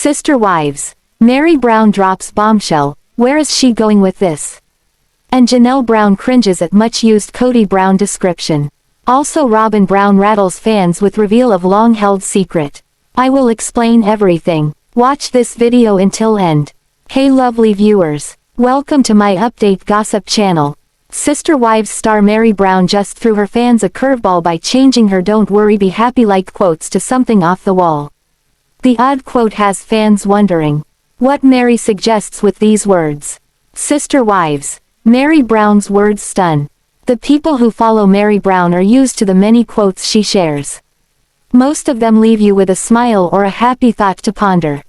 Sister Wives. Meri Brown drops bombshell, where is she going with this? And Janelle Brown cringes at much-used Kody Brown description. Also Robyn Brown rattles fans with reveal of long-held secret. I will explain everything. Watch this video until end. Hey lovely viewers. Welcome to my update gossip channel. Sister Wives star Meri Brown just threw her fans a curveball by changing her "Don't worry be happy" like quotes to something off the wall. The odd quote has fans wondering what Meri suggests with these words. Sister Wives. Meri Brown's words stun. The people who follow Meri Brown are used to the many quotes she shares. Most of them leave you with a smile or a happy thought to ponder.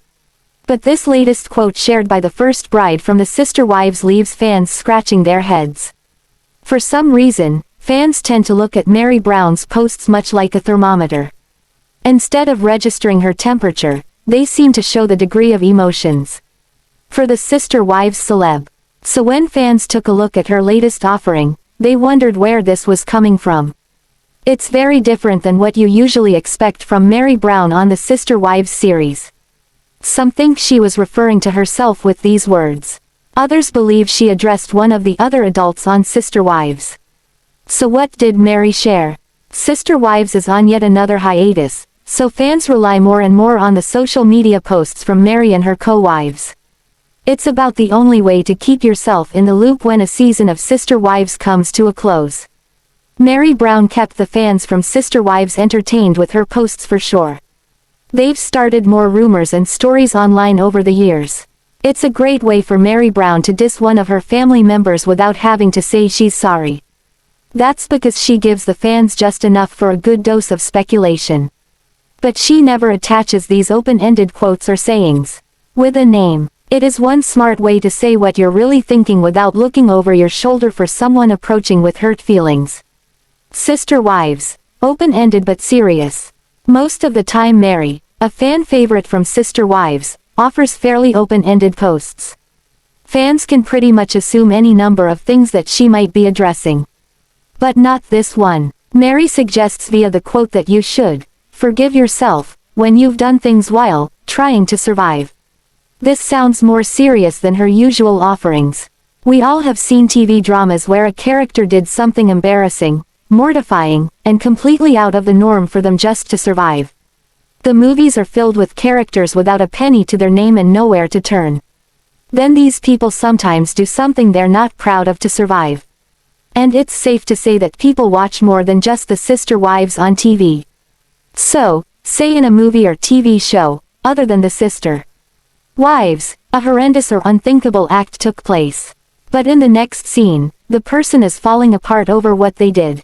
But this latest quote shared by the first bride from the Sister Wives leaves fans scratching their heads. For some reason, fans tend to look at Meri Brown's posts much like a thermometer. Instead of registering her temperature, they seem to show the degree of emotions. For the Sister Wives celeb. So when fans took a look at her latest offering, they wondered where this was coming from. It's very different than what you usually expect from Meri Brown on the Sister Wives series. Some think she was referring to herself with these words. Others believe she addressed one of the other adults on Sister Wives. So what did Meri share? Sister Wives is on yet another hiatus, so fans rely more and more on the social media posts from Meri and her co-wives. It's about the only way to keep yourself in the loop when a season of Sister Wives comes to a close. Meri Brown kept the fans from Sister Wives entertained with her posts for sure. They've started more rumors and stories online over the years. It's a great way for Meri Brown to diss one of her family members without having to say she's sorry. That's because she gives the fans just enough for a good dose of speculation. But she never attaches these open-ended quotes or sayings with a name. It is one smart way to say what you're really thinking without looking over your shoulder for someone approaching with hurt feelings. Sister Wives. Open-ended but serious. Most of the time Meri, a fan favorite from Sister Wives, offers fairly open-ended posts. Fans can pretty much assume any number of things that she might be addressing. But not this one. Meri suggests via the quote that you should forgive yourself when you've done things while trying to survive. This sounds more serious than her usual offerings. We all have seen TV dramas where a character did something embarrassing, mortifying, and completely out of the norm for them just to survive. The movies are filled with characters without a penny to their name and nowhere to turn. Then these people sometimes do something they're not proud of to survive. And it's safe to say that people watch more than just the Sister Wives on TV. So, say in a movie or TV show, other than the Sister Wives, a horrendous or unthinkable act took place. But in the next scene, the person is falling apart over what they did.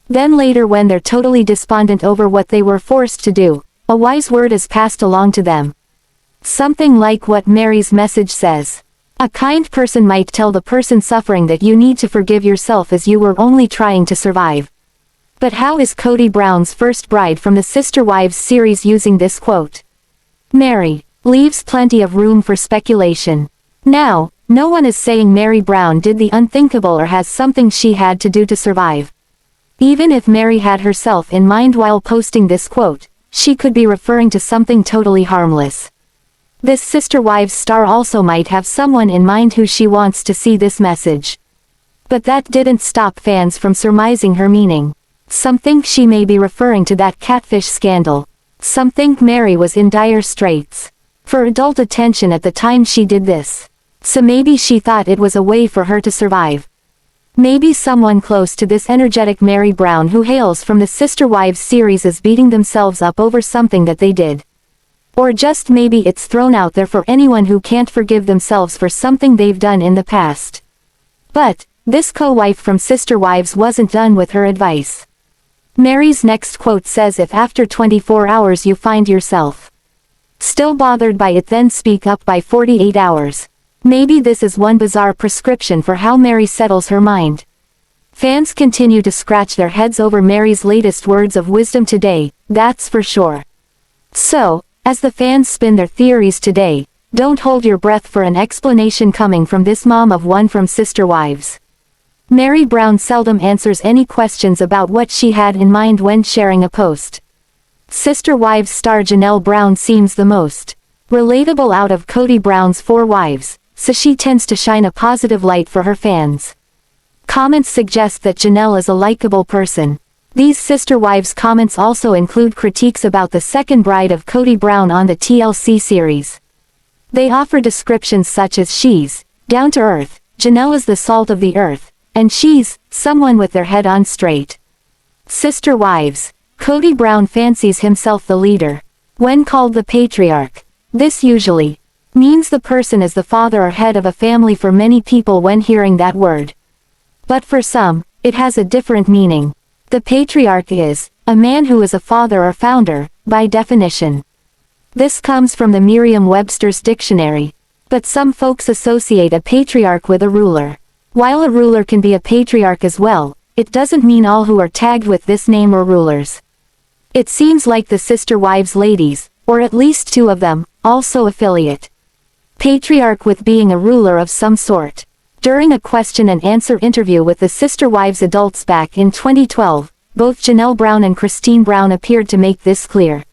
Then later when they're totally despondent over what they were forced to do, a wise word is passed along to them. Something like what Meri's message says. A kind person might tell the person suffering that you need to forgive yourself as you were only trying to survive. But how is Kody Brown's first bride from the Sister Wives series using this quote? Meri. Leaves plenty of room for speculation. Now, no one is saying Meri Brown did the unthinkable or has something she had to do to survive. Even if Meri had herself in mind while posting this quote, she could be referring to something totally harmless. This Sister Wives star also might have someone in mind who she wants to see this message. But that didn't stop fans from surmising her meaning. Some think she may be referring to that catfish scandal. Some think Meri was in dire straits for adult attention at the time she did this. So maybe she thought it was a way for her to survive. Maybe someone close to this energetic Meri Brown who hails from the Sister Wives series is beating themselves up over something that they did. Or just maybe it's thrown out there for anyone who can't forgive themselves for something they've done in the past. But, this co-wife from Sister Wives wasn't done with her advice. Meri's next quote says if after 24 hours you find yourself still bothered by it, then speak up by 48 hours. Maybe this is one bizarre prescription for how Meri settles her mind. Fans continue to scratch their heads over Meri's latest words of wisdom today, that's for sure. So, as the fans spin their theories today, don't hold your breath for an explanation coming from this mom of one from Sister Wives. Meri Brown seldom answers any questions about what she had in mind when sharing a post. Sister Wives star Janelle Brown seems the most relatable out of Kody Brown's 4 wives, so she tends to shine a positive light for her fans. Comments suggest that Janelle is a likable person. These sister wives comments also include critiques about the second bride of Kody Brown on the TLC series. They offer descriptions such as she's down to earth, Janelle is the salt of the earth, and she's someone with their head on straight. Sister wives. Kody Brown fancies himself the leader. When called the patriarch, this usually means the person is the father or head of a family for many people when hearing that word. But for some, it has a different meaning. The patriarch is a man who is a father or founder, by definition. This comes from the Merriam-Webster's dictionary. But some folks associate a patriarch with a ruler. While a ruler can be a patriarch as well, it doesn't mean all who are tagged with this name are rulers. It seems like the sister wives ladies, or at least 2 of them, also affiliate patriarch with being a ruler of some sort. During a question and answer interview with the sister wives adults back in 2012, both Janelle Brown and Christine Brown appeared to make this clear.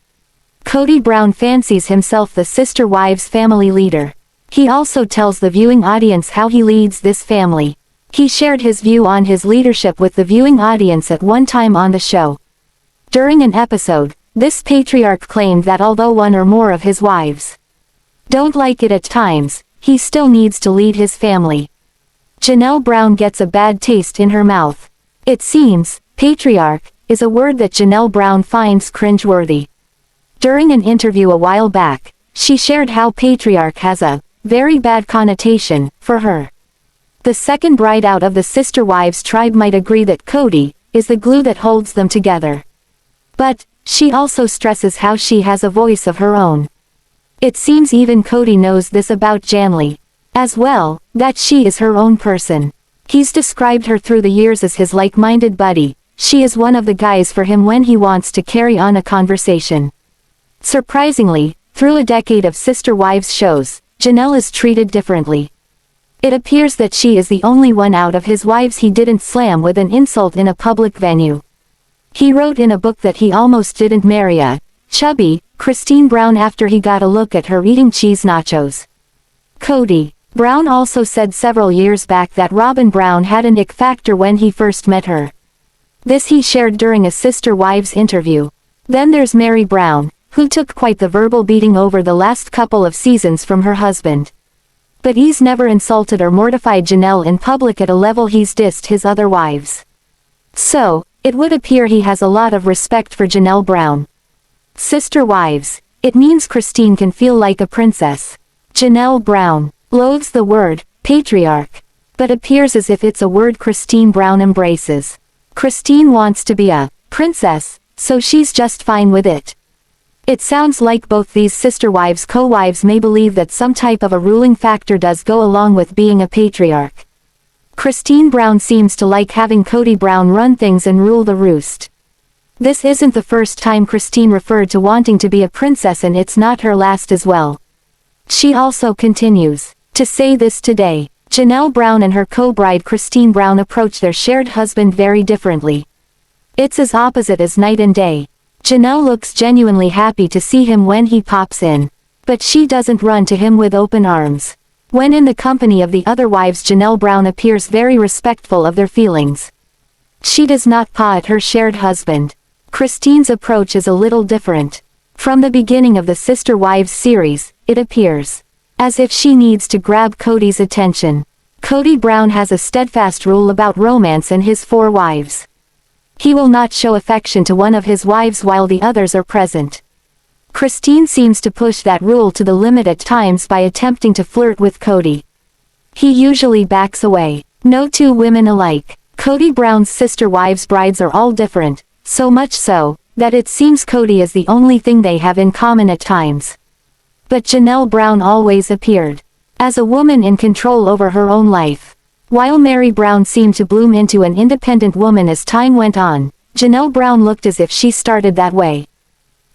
Kody Brown fancies himself the sister wives' family leader. He also tells the viewing audience how he leads this family. He shared his view on his leadership with the viewing audience at one time on the show. During an episode, this patriarch claimed that although one or more of his wives don't like it at times, he still needs to lead his family. Janelle Brown gets a bad taste in her mouth. It seems, patriarch is a word that Janelle Brown finds cringeworthy. During an interview a while back, she shared how patriarch has a very bad connotation for her. The second bride out of the sister wives tribe might agree that Kody is the glue that holds them together. But she also stresses how she has a voice of her own. It seems even Kody knows this about Janelle as well, that she is her own person. He's described her through the years as his like-minded buddy. She is one of the guys for him when he wants to carry on a conversation. Surprisingly, through a decade of sister wives shows, Janelle is treated differently. It appears that she is the only one out of his wives he didn't slam with an insult in a public venue. He wrote in a book that he almost didn't marry a chubby Christine Brown after he got a look at her eating cheese nachos. Kody Brown also said several years back that Robyn Brown had an ick factor when he first met her. This he shared during a sister wives interview. Then there's Meri Brown, who took quite the verbal beating over the last couple of seasons from her husband. But he's never insulted or mortified Janelle in public at a level he's dissed his other wives. So, it would appear he has a lot of respect for Janelle Brown. Sister wives. It means Christine can feel like a princess. Janelle Brown loathes the word patriarch, but appears as if it's a word Christine Brown embraces. Christine wants to be a princess, so she's just fine with it. It sounds like both these sister wives co-wives may believe that some type of a ruling factor does go along with being a patriarch. Christine Brown seems to like having Kody Brown run things and rule the roost. This isn't the first time Christine referred to wanting to be a princess, and it's not her last as well. She also continues to say this today. Janelle Brown and her co-bride Christine Brown approach their shared husband very differently. It's as opposite as night and day. Janelle looks genuinely happy to see him when he pops in. But she doesn't run to him with open arms. When in the company of the other wives, Janelle Brown appears very respectful of their feelings. She does not paw at her shared husband. Christine's approach is a little different. From the beginning of the Sister Wives series, it appears as if she needs to grab Kody's attention. Kody Brown has a steadfast rule about romance and his 4 wives. He will not show affection to one of his wives while the others are present. Christine seems to push that rule to the limit at times by attempting to flirt with Kody. He usually backs away. No 2 women alike. Kody Brown's sister wives' brides are all different, so much so, that it seems Kody is the only thing they have in common at times. But Janelle Brown always appeared as a woman in control over her own life. While Meri Brown seemed to bloom into an independent woman as time went on, Janelle Brown looked as if she started that way.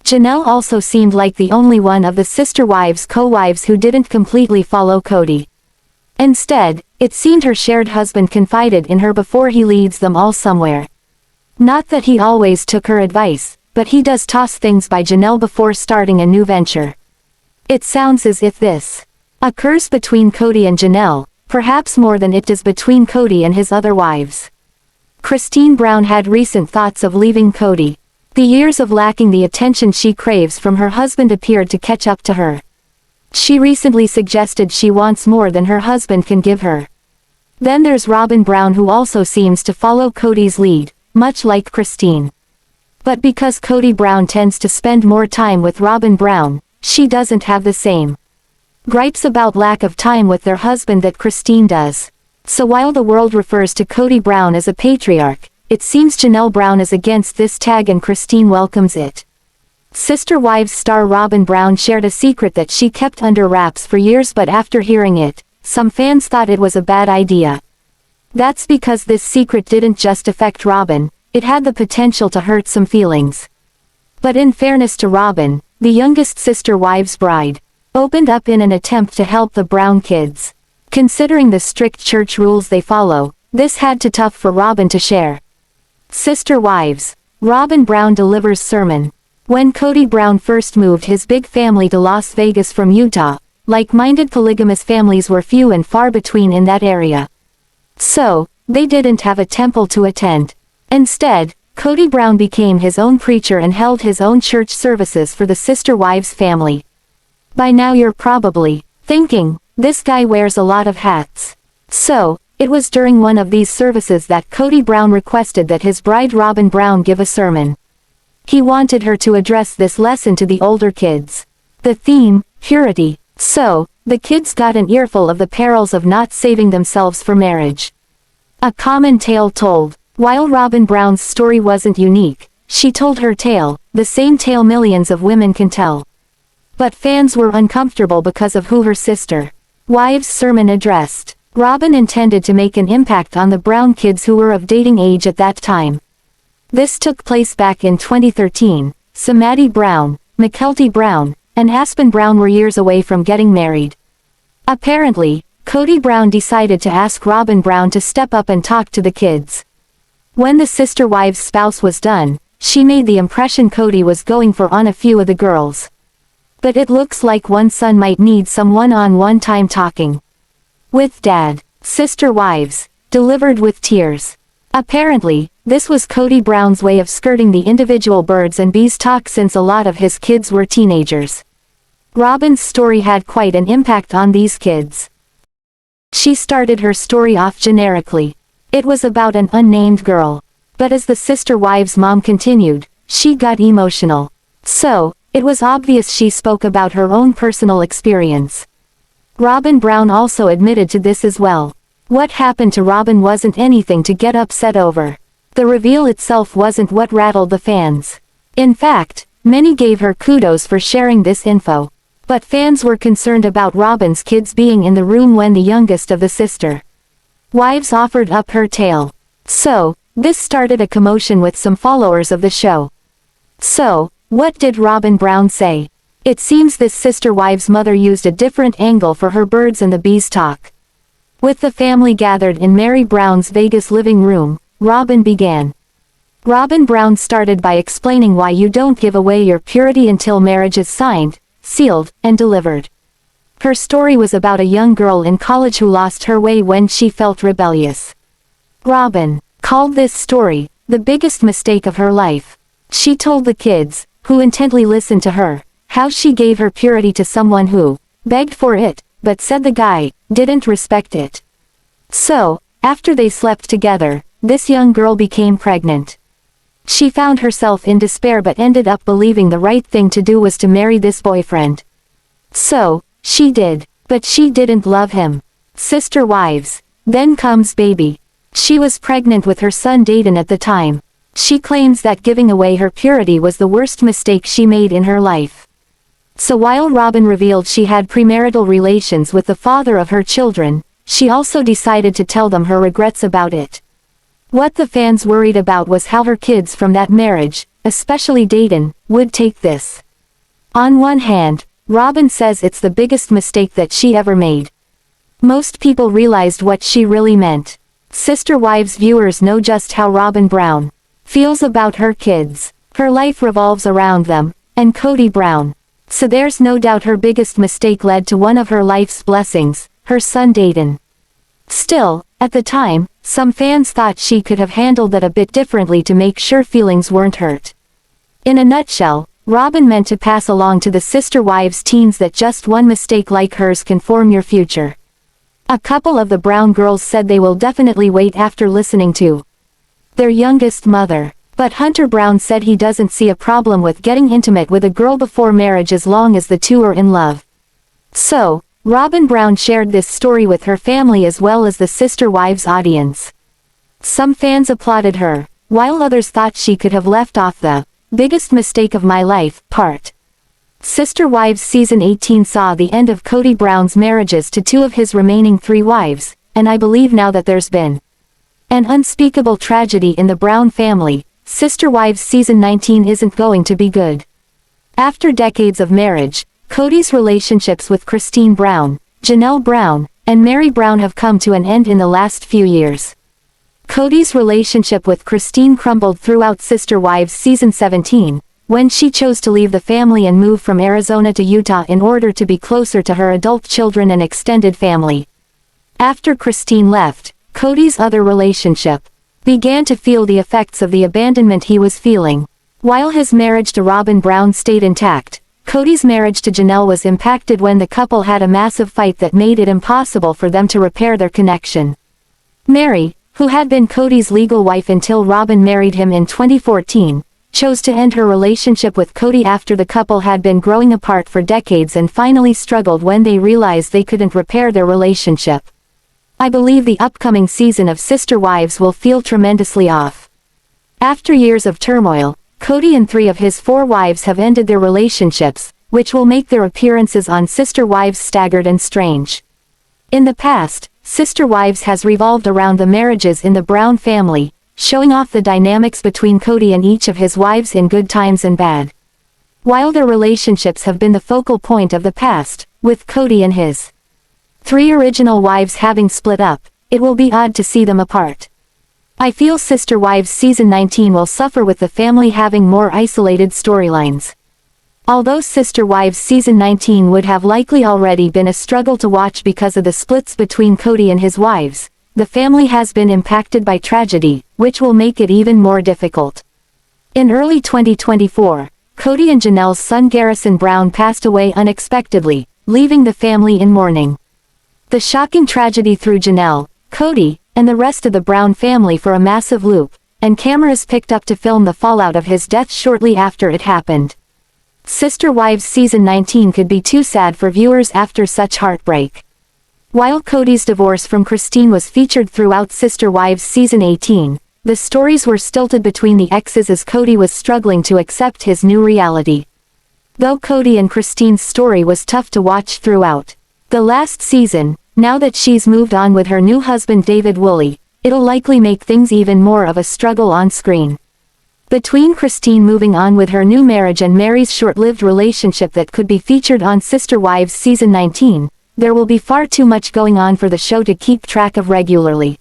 Janelle also seemed like the only one of the sister wives co-wives who didn't completely follow Kody. Instead, it seemed her shared husband confided in her before he leads them all somewhere. Not that he always took her advice, but he does toss things by Janelle before starting a new venture. It sounds as if this occurs between Kody and Janelle, perhaps more than it does between Kody and his other wives. Christine Brown had recent thoughts of leaving Kody. The years of lacking the attention she craves from her husband appeared to catch up to her. She recently suggested she wants more than her husband can give her. Then there's Robyn Brown, who also seems to follow Kody's lead, much like Christine. But because Kody Brown tends to spend more time with Robyn Brown, she doesn't have the same gripes about lack of time with their husband that Christine does. So while the world refers to Kody Brown as a patriarch, it seems Janelle Brown is against this tag and Christine welcomes it. Sister Wives star Robyn Brown shared a secret that she kept under wraps for years, but after hearing it, some fans thought it was a bad idea. That's because this secret didn't just affect Robyn, it had the potential to hurt some feelings. But in fairness to Robyn, the youngest Sister Wives bride opened up in an attempt to help the Brown kids. Considering the strict church rules they follow, this had to tough for Robyn to share. Sister Wives. Robyn Brown delivers sermon. When Kody Brown first moved his big family to Las Vegas from Utah, like-minded polygamous families were few and far between in that area. So, they didn't have a temple to attend. Instead, Kody Brown became his own preacher and held his own church services for the Sister Wives family. By now you're probably thinking, this guy wears a lot of hats. So, it was during one of these services that Kody Brown requested that his bride Robyn Brown give a sermon. He wanted her to address this lesson to the older kids. The theme, purity. So, the kids got an earful of the perils of not saving themselves for marriage. A common tale told. While Robyn Brown's story wasn't unique, she told her tale, the same tale millions of women can tell. But fans were uncomfortable because of who her sister Wives' sermon addressed. Robyn intended to make an impact on the Brown kids who were of dating age at that time. This took place back in 2013, so Maddie Brown, Mykelti Brown, and Aspen Brown were years away from getting married. Apparently, Kody Brown decided to ask Robyn Brown to step up and talk to the kids. When the Sister Wives' spouse was done, she made the impression Kody was going for on a few of the girls. But it looks like one son might need some one-on-one time talking with Dad. Sister Wives, delivered with tears. Apparently, this was Kody Brown's way of skirting the individual birds and bees talk since a lot of his kids were teenagers. Robyn's story had quite an impact on these kids. She started her story off generically. It was about an unnamed girl. But as the Sister Wives' mom continued, she got emotional. So, it was obvious she spoke about her own personal experience. Robyn Brown also admitted to this as well. What happened to Robyn wasn't anything to get upset over. The reveal itself wasn't what rattled the fans. In fact, many gave her kudos for sharing this info. But fans were concerned about Robyn's kids being in the room when the youngest of the Sister Wives offered up her tale. So, this started a commotion with some followers of the show. So, what did Robyn Brown say? It seems this Sister Wives' mother used a different angle for her birds and the bees talk. With the family gathered in Meri Brown's Vegas living room, Robyn began. Robyn Brown started by explaining why you don't give away your purity until marriage is signed, sealed, and delivered. Her story was about a young girl in college who lost her way when she felt rebellious. Robyn called this story the biggest mistake of her life. She told the kids, who intently listened to her, how she gave her purity to someone who begged for it, but said the guy didn't respect it. So, after they slept together, this young girl became pregnant. She found herself in despair but ended up believing the right thing to do was to marry this boyfriend. So, she did, but she didn't love him. Sister Wives. Then comes baby. She was pregnant with her son Dayton at the time. She claims that giving away her purity was the worst mistake she made in her life. So while Robyn revealed she had premarital relations with the father of her children, she also decided to tell them her regrets about it. What the fans worried about was how her kids from that marriage, especially Dayton, would take this. On one hand, Robyn says it's the biggest mistake that she ever made. Most people realized what she really meant. Sister Wives viewers know just how Robyn Brown feels about her kids. Her life revolves around them, and Kody Brown. So there's no doubt her biggest mistake led to one of her life's blessings, her son Dayton. Still, at the time, some fans thought she could have handled that a bit differently to make sure feelings weren't hurt. In a nutshell, Robyn meant to pass along to the sister wives teens that just one mistake like hers can form your future. A couple of the Brown girls said they will definitely wait after listening to their youngest mother. But Hunter Brown said he doesn't see a problem with getting intimate with a girl before marriage as long as the two are in love. So, Robyn Brown shared this story with her family as well as the sister wives audience. Some fans applauded her, while others thought she could have left off the biggest mistake of my life part. Sister Wives Season 18 saw the end of Kody Brown's marriages to two of his remaining 3 wives, and I believe now that there's been an unspeakable tragedy in the Brown family, Sister Wives Season 19 isn't going to be good. After decades of marriage, Kody's relationships with Christine Brown, Janelle Brown, and Meri Brown have come to an end in the last few years. Kody's relationship with Christine crumbled throughout Sister Wives Season 17, when she chose to leave the family and move from Arizona to Utah in order to be closer to her adult children and extended family. After Christine left, Kody's other relationship began to feel the effects of the abandonment he was feeling. While his marriage to Robyn Brown stayed intact, Kody's marriage to Janelle was impacted when the couple had a massive fight that made it impossible for them to repair their connection. Meri, who had been Kody's legal wife until Robyn married him in 2014, chose to end her relationship with Kody after the couple had been growing apart for decades and finally struggled when they realized they couldn't repair their relationship. I believe the upcoming season of Sister Wives will feel tremendously off. After years of turmoil, Kody and 3 of his 4 wives have ended their relationships, which will make their appearances on Sister Wives staggered and strange. In the past, Sister Wives has revolved around the marriages in the Brown family, showing off the dynamics between Kody and each of his wives in good times and bad. While their relationships have been the focal point of the past, with Kody and his 3 original wives having split up, it will be odd to see them apart. I feel Sister Wives Season 19 will suffer with the family having more isolated storylines. Although Sister Wives Season 19 would have likely already been a struggle to watch because of the splits between Kody and his wives, the family has been impacted by tragedy, which will make it even more difficult. In early 2024, Kody and Janelle's son Garrison Brown passed away unexpectedly, leaving the family in mourning. The shocking tragedy threw Janelle, Kody, and the rest of the Brown family for a massive loop, and cameras picked up to film the fallout of his death shortly after it happened. Sister Wives Season 19 could be too sad for viewers after such heartbreak. While Kody's divorce from Christine was featured throughout Sister Wives Season 18, the stories were stilted between the exes as Kody was struggling to accept his new reality. Though Kody and Christine's story was tough to watch throughout the last season, now that she's moved on with her new husband David Woolley, it'll likely make things even more of a struggle on screen. Between Christine moving on with her new marriage and Meri's short-lived relationship that could be featured on Sister Wives Season 19, there will be far too much going on for the show to keep track of regularly.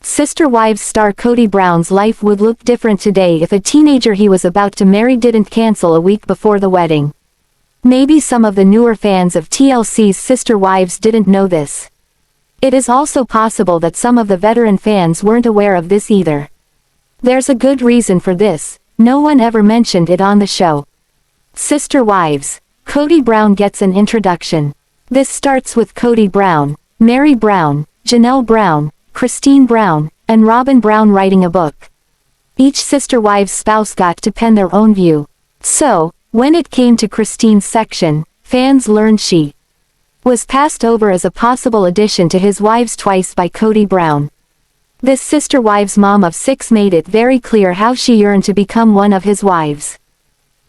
Sister Wives star Kody Brown's life would look different today if a teenager he was about to marry didn't cancel a week before the wedding. Maybe some of the newer fans of TLC's Sister Wives didn't know this. It is also possible that some of the veteran fans weren't aware of this either. There's a good reason for this, no one ever mentioned it on the show. Sister Wives. Kody Brown gets an introduction. This starts with Kody Brown, Meri Brown, Janelle Brown, Christine Brown, and Robyn Brown writing a book. Each Sister Wives spouse got to pen their own view. So, when it came to Christine's section, fans learned she was passed over as a possible addition to his wives twice by Kody Brown. This Sister Wives mom of 6 made it very clear how she yearned to become one of his wives.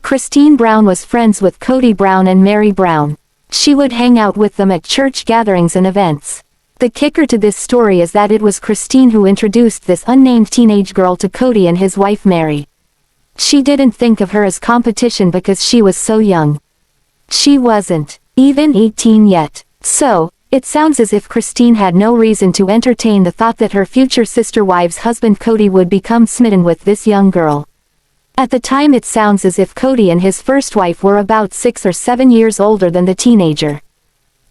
Christine Brown was friends with Kody Brown and Meri Brown. She would hang out with them at church gatherings and events. The kicker to this story is that it was Christine who introduced this unnamed teenage girl to Kody and his wife Meri. She didn't think of her as competition because she was so young. She wasn't even 18 yet. So, it sounds as if Christine had no reason to entertain the thought that her future Sister Wives husband Kody would become smitten with this young girl. At the time it sounds as if Kody and his first wife were about 6 or 7 years older than the teenager.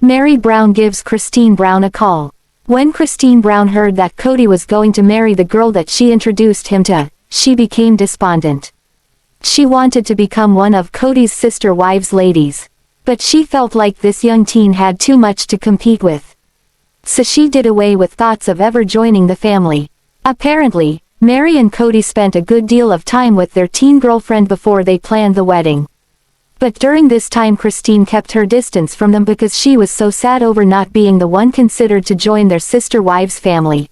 Meri Brown gives Christine Brown a call. When Christine Brown heard that Kody was going to marry the girl that she introduced him to, she became despondent. She wanted to become one of Kody's sister wives ladies. But she felt like this young teen had too much to compete with. So she did away with thoughts of ever joining the family. Apparently, Meri and Kody spent a good deal of time with their teen girlfriend before they planned the wedding. But during this time Christine kept her distance from them because she was so sad over not being the one considered to join their sister wives' family.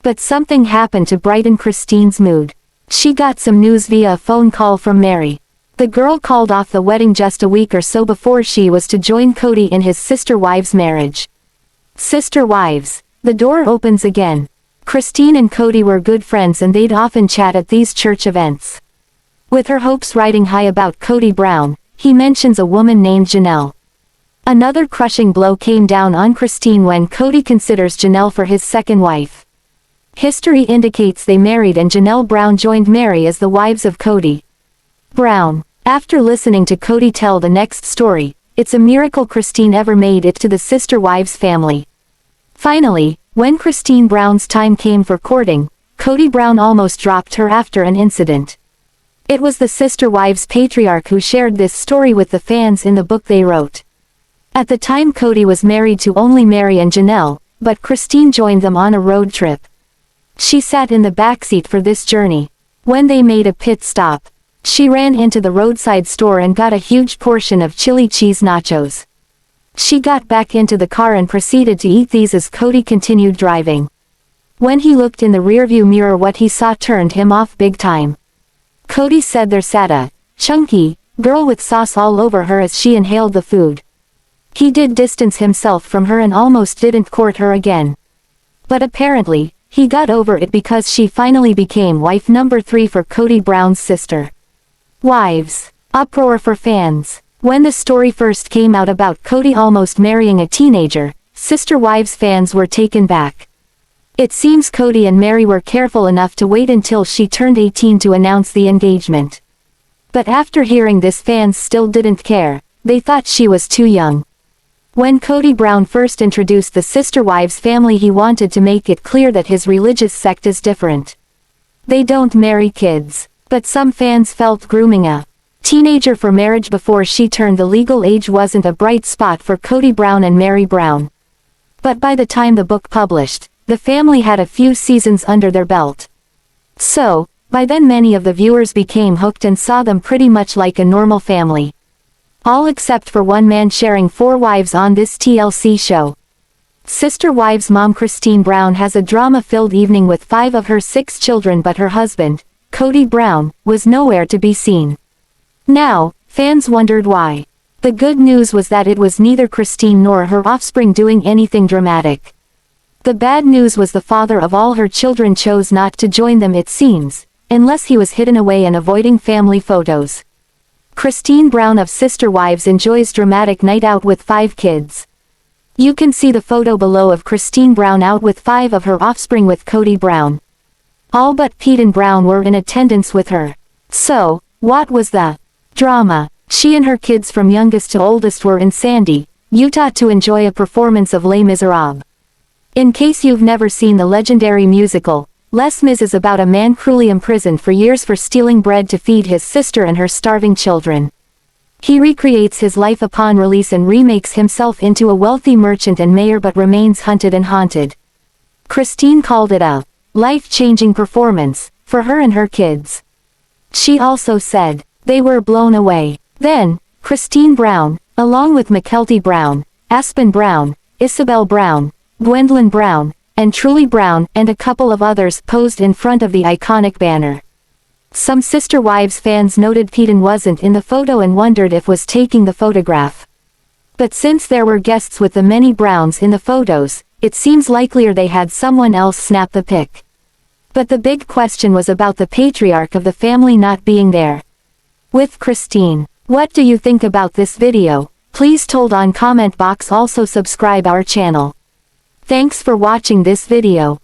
But something happened to brighten Christine's mood. She got some news via a phone call from Meri. The girl called off the wedding just a week or so before she was to join Kody in his sister wives' marriage. Sister wives. The door opens again. Christine and Kody were good friends and they'd often chat at these church events. With her hopes riding high about Kody Brown, he mentions a woman named Janelle. Another crushing blow came down on Christine when Kody considers Janelle for his second wife. History indicates they married and Janelle Brown joined Meri as the wives of Kody Brown. After listening to Kody tell the next story, it's a miracle Christine ever made it to the sister wives family. Finally, when Christine Brown's time came for courting, Kody Brown almost dropped her after an incident. It was the sister wives patriarch who shared this story with the fans in the book they wrote. At the time Kody was married to only Meri and Janelle, but Christine joined them on a road trip. She sat in the backseat for this journey. When they made a pit stop, she ran into the roadside store and got a huge portion of chili cheese nachos. She got back into the car and proceeded to eat these as Kody continued driving. When he looked in the rearview mirror what he saw turned him off big time. Kody said there sat a chunky girl with sauce all over her as she inhaled the food. He did distance himself from her and almost didn't court her again. But apparently, he got over it because she finally became wife number 3 for Kody Brown's sister. Wives. Uproar for fans. When the story first came out about Kody almost marrying a teenager, sister wives fans were taken back. It seems Kody and Meri were careful enough to wait until she turned 18 to announce the engagement. But after hearing this fans still didn't care, they thought she was too young. When Kody Brown first introduced the sister wives family he wanted to make it clear that his religious sect is different. They don't marry kids. But some fans felt grooming a teenager for marriage before she turned the legal age wasn't a bright spot for Kody Brown and Meri Brown. But by the time the book published, the family had a few seasons under their belt. So, by then many of the viewers became hooked and saw them pretty much like a normal family. All except for one man sharing 4 wives on this TLC show. Sister wives mom Christine Brown has a drama-filled evening with 5 of her 6 children but her husband, Kody Brown, was nowhere to be seen. Now, fans wondered why. The good news was that it was neither Christine nor her offspring doing anything dramatic. The bad news was the father of all her children chose not to join them it seems, unless he was hidden away and avoiding family photos. Christine Brown of Sister Wives enjoys dramatic night out with 5 kids. You can see the photo below of Christine Brown out with 5 of her offspring with Kody Brown. All but Pete and Brown were in attendance with her. So, what was the drama? She and her kids from youngest to oldest were in Sandy, Utah to enjoy a performance of Les Miserables. In case you've never seen the legendary musical, Les Mis is about a man cruelly imprisoned for years for stealing bread to feed his sister and her starving children. He recreates his life upon release and remakes himself into a wealthy merchant and mayor but remains hunted and haunted. Christine called it a life-changing performance for her and her kids. She also said, they were blown away. Then, Christine Brown, along with Mykelti Brown, Aspen Brown, Isabel Brown, Gwendlyn Brown, and Truly Brown, and a couple of others posed in front of the iconic banner. Some Sister Wives fans noted Peyton wasn't in the photo and wondered if was taking the photograph. But since there were guests with the many Browns in the photos, it seems likelier they had someone else snap the pic. But the big question was about the patriarch of the family not being there. With Christine. What do you think about this video? Please told on comment box, also subscribe our channel. Thanks for watching this video.